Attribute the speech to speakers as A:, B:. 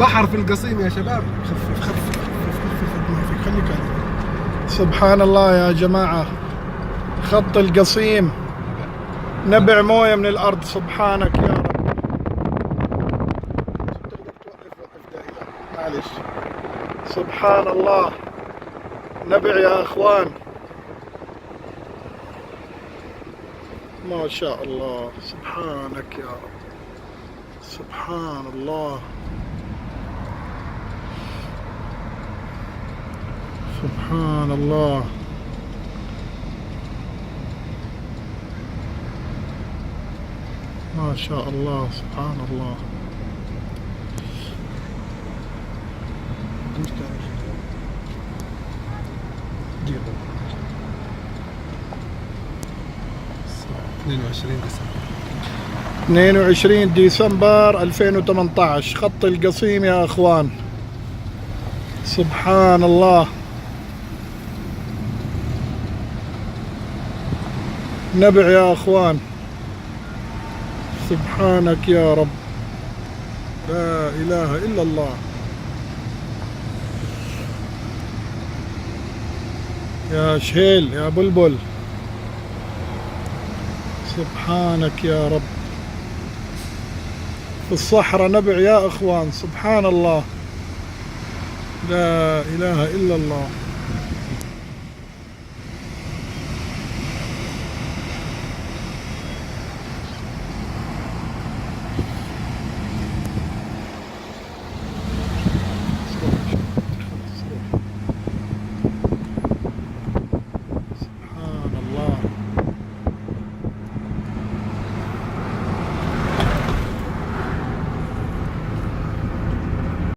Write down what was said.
A: بحر في القصيم يا شباب. خفف خفف خفف ما في، خليك عليه.
B: سبحان الله يا جماعة، خط القصيم نبع موية من الأرض. سبحانك يا رب. معلش. سبحان الله، نبع يا أخوان. ما شاء الله، سبحانك يا رب. سبحان الله، سبحان الله. ما شاء الله، سبحان الله.
A: دقيقة. 22 ديسمبر.
B: 22 ديسمبر 2018، خط القصيم يا أخوان. سبحان الله، نبع يا أخوان. سبحانك يا رب، لا إله إلا الله. يا شهيل يا بلبل، سبحانك يا رب. في الصحراء نبع يا أخوان. سبحان الله، لا إله إلا الله.